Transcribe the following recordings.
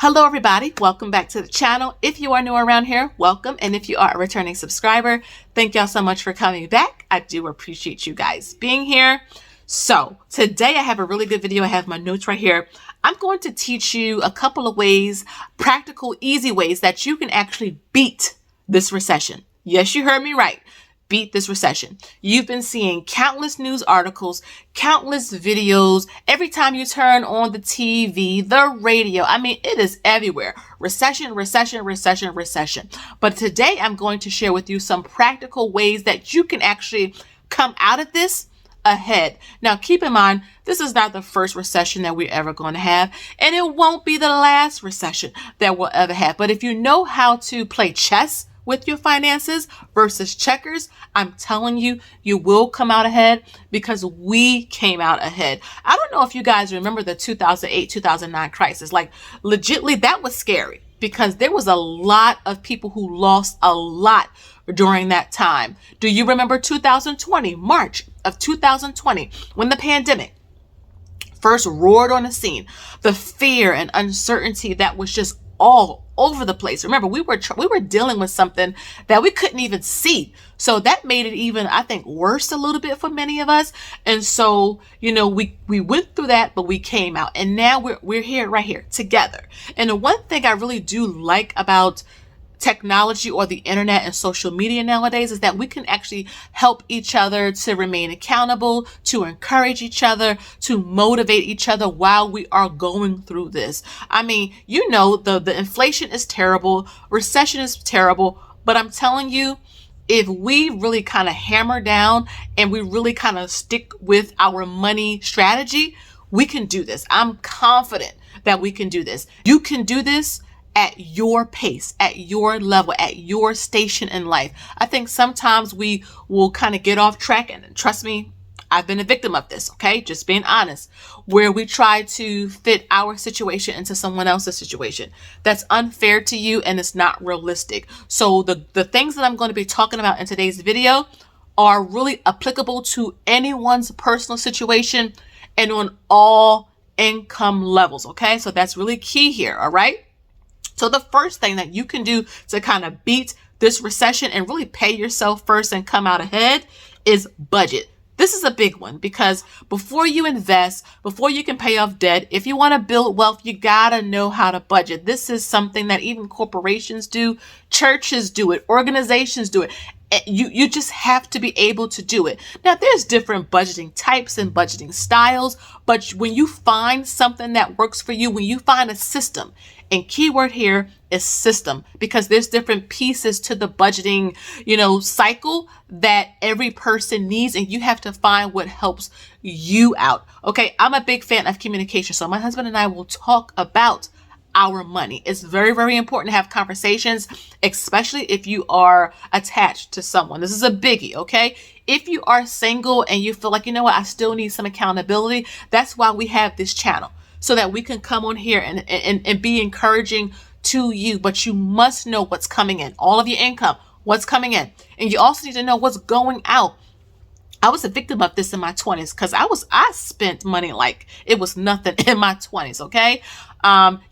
Hello everybody, welcome back to the channel. If you are new around here, welcome. And if you are a returning subscriber, thank y'all so much for coming back. I do appreciate you guys being here. So today I have a really good video. I have my notes right here. I'm going to teach you a couple of ways, practical, easy ways that you can actually beat this recession. Yes, you heard me right. Beat this recession. You've been seeing countless news articles, countless videos. Every time you turn on the TV, the radio, I mean, it is everywhere. Recession, recession, recession, recession. But today I'm going to share with you some practical ways that you can actually come out of this ahead. Now, keep in mind, this is not the first recession that we're ever going to have, and it won't be the last recession that we'll ever have. But if you know how to play chess with your finances versus checkers, I'm telling you, you will come out ahead because we came out ahead. I don't know if you guys remember the 2008, 2009 crisis. Like, legitly, that was scary because there was a lot of people who lost a lot during that time. Do you remember 2020, March of 2020, when the pandemic first roared on the scene? The fear and uncertainty that was just all over the place. Remember, we were dealing with something that we couldn't even see. So that made it even, I think, worse a little bit for many of us. And so, you know, we went through that, but we came out, and now we're here right here together. And the one thing I really do like about technology or the internet and social media nowadays is that we can actually help each other to remain accountable, to encourage each other, to motivate each other while we are going through this. I mean, you know, the inflation is terrible, recession is terrible, but I'm telling you, if we really kind of hammer down and we really kind of stick with our money strategy, we can do this. I'm confident that we can do this. You can do this at your pace, at your level, at your station in life. I think sometimes we will kind of get off track, and trust me, I've been a victim of this, okay? Just being honest, where we try to fit our situation into someone else's situation. That's unfair to you and it's not realistic. So the things that I'm going to be talking about in today's video are really applicable to anyone's personal situation and on all income levels, okay? So that's really key here, all right? So the first thing that you can do to kind of beat this recession and really pay yourself first and come out ahead is budget. This is a big one because before you invest, before you can pay off debt, if you want to build wealth, you gotta know how to budget. This is something that even corporations do, churches do it, organizations do it. You just have to be able to do it. Now, there's different budgeting types and budgeting styles, but when you find something that works for you, when you find a system, and keyword here is system, because there's different pieces to the budgeting, cycle that every person needs, and you have to find what helps you out. Okay, I'm a big fan of communication, so my husband and I will talk about our money. It's very, very important to have conversations, especially if you are attached to someone. This is a biggie, okay? If you are single and you feel like, you know what, I still need some accountability, that's why we have this channel, so that we can come on here and be encouraging to you. But you must know what's coming in, all of your income, what's coming in. And you also need to know what's going out. I was a victim of this in my 20s because I spent money like it was nothing in my 20s, okay?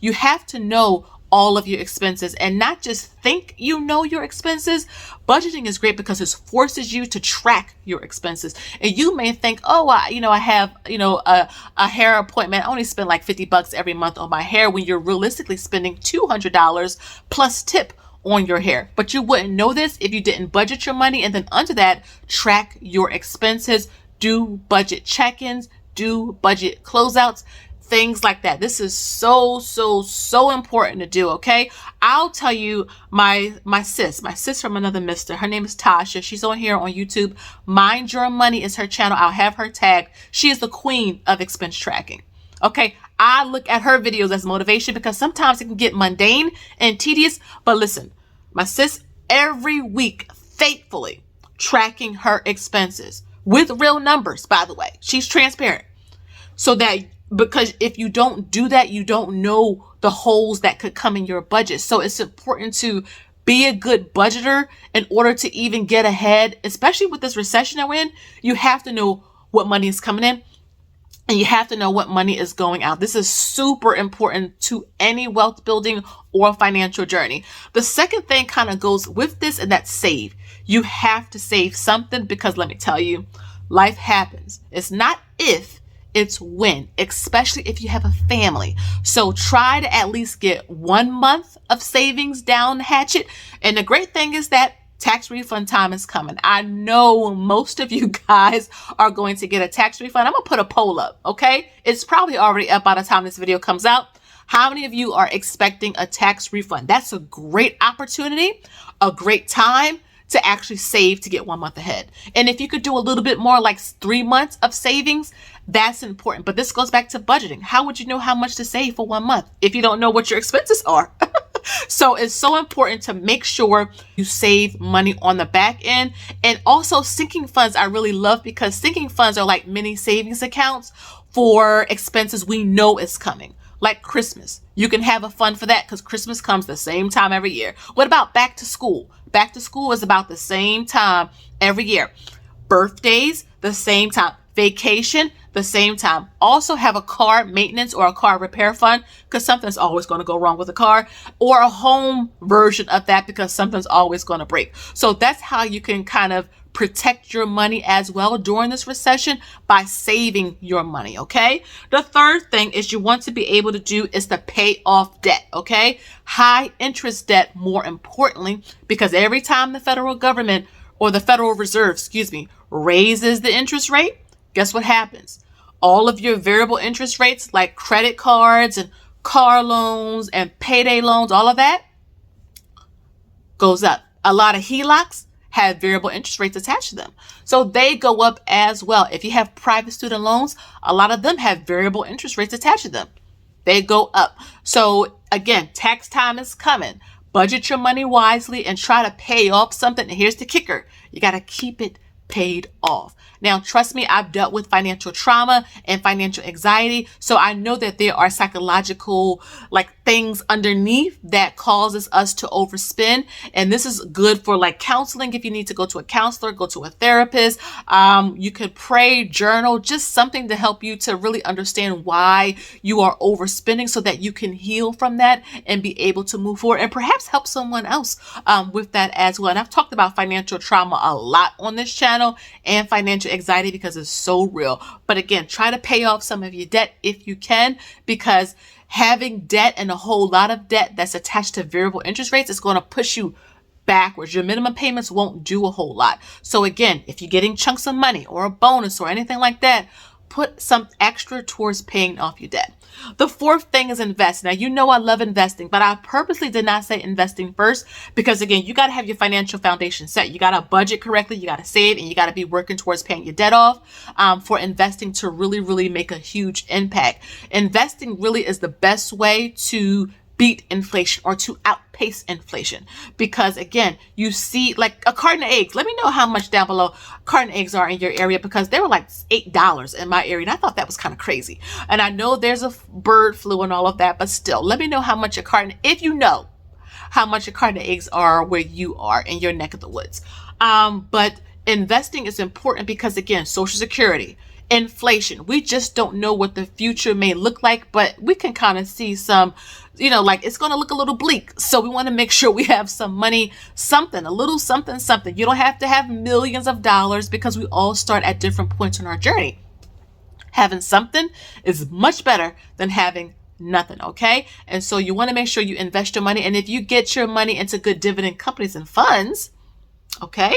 You have to know all of your expenses and not just think you know your expenses. Budgeting is great because it forces you to track your expenses. And you may think, oh, I have, a hair appointment. I only spend like $50 every month on my hair, when you're realistically spending $200 plus tip on your hair. But you wouldn't know this if you didn't budget your money. And then under that, track your expenses, do budget check-ins, do budget closeouts, things like that. This is so important to do, okay? I'll tell you, my sis from another mister, her name is Tasha. She's on here on YouTube. Mind Your Money is her channel. I'll have her tagged. She is the queen of expense tracking. Okay, I look at her videos as motivation because sometimes it can get mundane and tedious. But listen, my sis, every week, faithfully tracking her expenses with real numbers, by the way. She's transparent. So that, because if you don't do that, you don't know the holes that could come in your budget. So it's important to be a good budgeter in order to even get ahead, especially with this recession that we're in. You have to know what money is coming in. And you have to know what money is going out. This is super important to any wealth building or financial journey. The second thing kind of goes with this, and that's save. You have to save something because let me tell you, life happens. It's not if, it's when, especially if you have a family. So try to at least get 1 month of savings down the hatchet. And the great thing is that tax refund time is coming. I know most of you guys are going to get a tax refund. I'm going to put a poll up, okay? It's probably already up by the time this video comes out. How many of you are expecting a tax refund? That's a great opportunity, a great time to actually save to get 1 month ahead. And if you could do a little bit more, like 3 months of savings, that's important. But this goes back to budgeting. How would you know how much to save for 1 month if you don't know what your expenses are? So it's so important to make sure you save money on the back end. And also sinking funds I really love, because sinking funds are like mini savings accounts for expenses we know is coming. Like Christmas. You can have a fund for that because Christmas comes the same time every year. What about back to school? Back to school is about the same time every year. Birthdays, the same time. Vacation, the same time. Also have a car maintenance or a car repair fund because something's always going to go wrong with a car, or a home version of that because something's always going to break. So that's how you can kind of protect your money as well during this recession, by saving your money, okay? The third thing is you want to be able to do is to pay off debt, okay? High interest debt, more importantly, because every time the federal government or the Federal Reserve, raises the interest rate, guess what happens? All of your variable interest rates like credit cards and car loans and payday loans, all of that goes up. A lot of HELOCs have variable interest rates attached to them. So they go up as well. If you have private student loans, a lot of them have variable interest rates attached to them. They go up. So again, tax time is coming. Budget your money wisely and try to pay off something. And here's the kicker. You got to keep it paid off. Now, trust me, I've dealt with financial trauma and financial anxiety. So I know that there are psychological things underneath that causes us to overspend. And this is good for counseling. If you need to go to a counselor, go to a therapist. You could pray, journal, just something to help you to really understand why you are overspending so that you can heal from that and be able to move forward and perhaps help someone else with that as well. And I've talked about financial trauma a lot on this channel and financial anxiety because it's so real. But again, try to pay off some of your debt if you can, because having debt and a whole lot of debt that's attached to variable interest rates is going to push you backwards. Your minimum payments won't do a whole lot. So again, if you're getting chunks of money or a bonus or anything like that, put some extra towards paying off your debt. The fourth thing is invest. Now, you know I love investing, but I purposely did not say investing first because, again, you got to have your financial foundation set. You got to budget correctly. You got to save, and you got to be working towards paying your debt off for investing to really, really make a huge impact. Investing really is the best way to beat inflation or to outpace inflation, because again, you see a carton of eggs. Let me know how much down below carton of eggs are in your area, because they were like $8 in my area, and I thought that was kind of crazy. And I know there's a bird flu and all of that, but still, let me know how much a carton, if you know how much a carton of eggs are where you are in your neck of the woods. But investing is important because, again, Social Security, inflation, we just don't know what the future may look like, but we can kind of see some, it's going to look a little bleak. So we want to make sure we have some money, something, a little something, something. You don't have to have millions of dollars because we all start at different points in our journey. Having something is much better than having nothing, okay? And so you want to make sure you invest your money. And if you get your money into good dividend companies and funds, okay,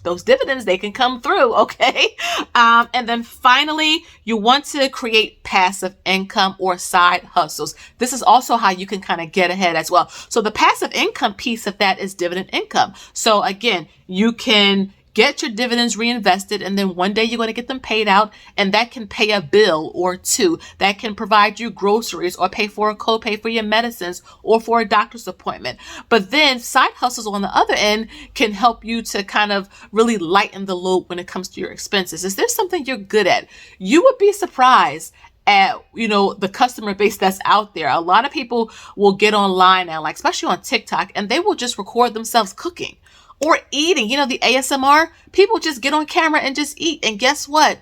those dividends, they can come through, okay? And then finally, you want to create passive income or side hustles. This is also how you can kind of get ahead as well. So the passive income piece of that is dividend income. So again, you can get your dividends reinvested, and then one day you're going to get them paid out, and that can pay a bill or two. That can provide you groceries or pay for a copay for your medicines or for a doctor's appointment. But then side hustles on the other end can help you to kind of really lighten the load when it comes to your expenses. Is there something you're good at? You would be surprised at, the customer base that's out there. A lot of people will get online now, especially on TikTok, and they will just record themselves cooking or eating. The ASMR, people just get on camera and just eat. And guess what?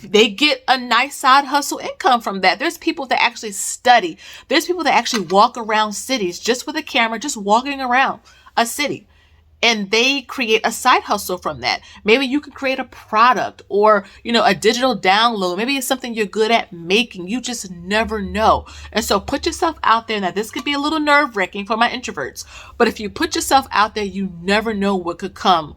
they get a nice side hustle income from that. There's people that actually study. There's people that actually walk around cities just with a camera, just walking around a city. And they create a side hustle from that. Maybe you can create a product or, a digital download. Maybe it's something you're good at making. You just never know. And so put yourself out there. Now, this could be a little nerve-wracking for my introverts, but if you put yourself out there, you never know what could come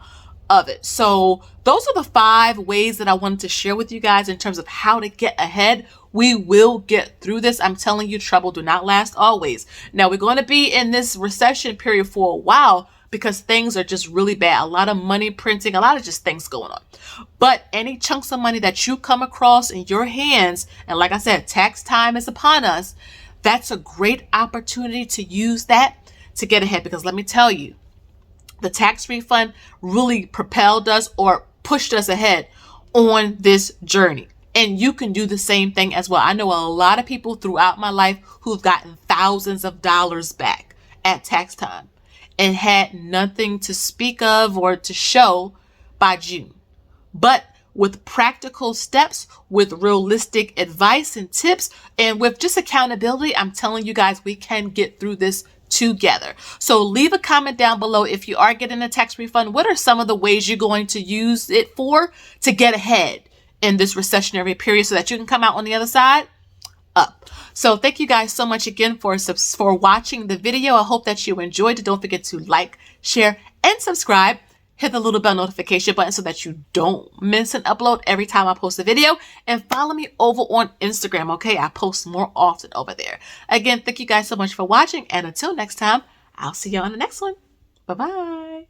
of it. So those are the 5 ways that I wanted to share with you guys in terms of how to get ahead. We will get through this. I'm telling you, trouble do not last always. Now, we're going to be in this recession period for a while because things are just really bad. A lot of money printing, a lot of just things going on. But any chunks of money that you come across in your hands, and like I said, tax time is upon us, that's a great opportunity to use that to get ahead. Because let me tell you, the tax refund really propelled us or pushed us ahead on this journey. And you can do the same thing as well. I know a lot of people throughout my life who've gotten thousands of dollars back at tax time and had nothing to speak of or to show by June. But with practical steps, with realistic advice and tips, and with just accountability, I'm telling you guys, we can get through this together. So leave a comment down below if you are getting a tax refund. What are some of the ways you're going to use it for to get ahead in this recessionary period so that you can come out on the other side up? So thank you guys so much again for watching the video. I hope that you enjoyed it. Don't forget to like, share, and subscribe. Hit the little bell notification button so that you don't miss an upload every time I post a video. And follow me over on Instagram, okay? I post more often over there. Again, thank you guys so much for watching. And until next time, I'll see you on the next one. Bye-bye.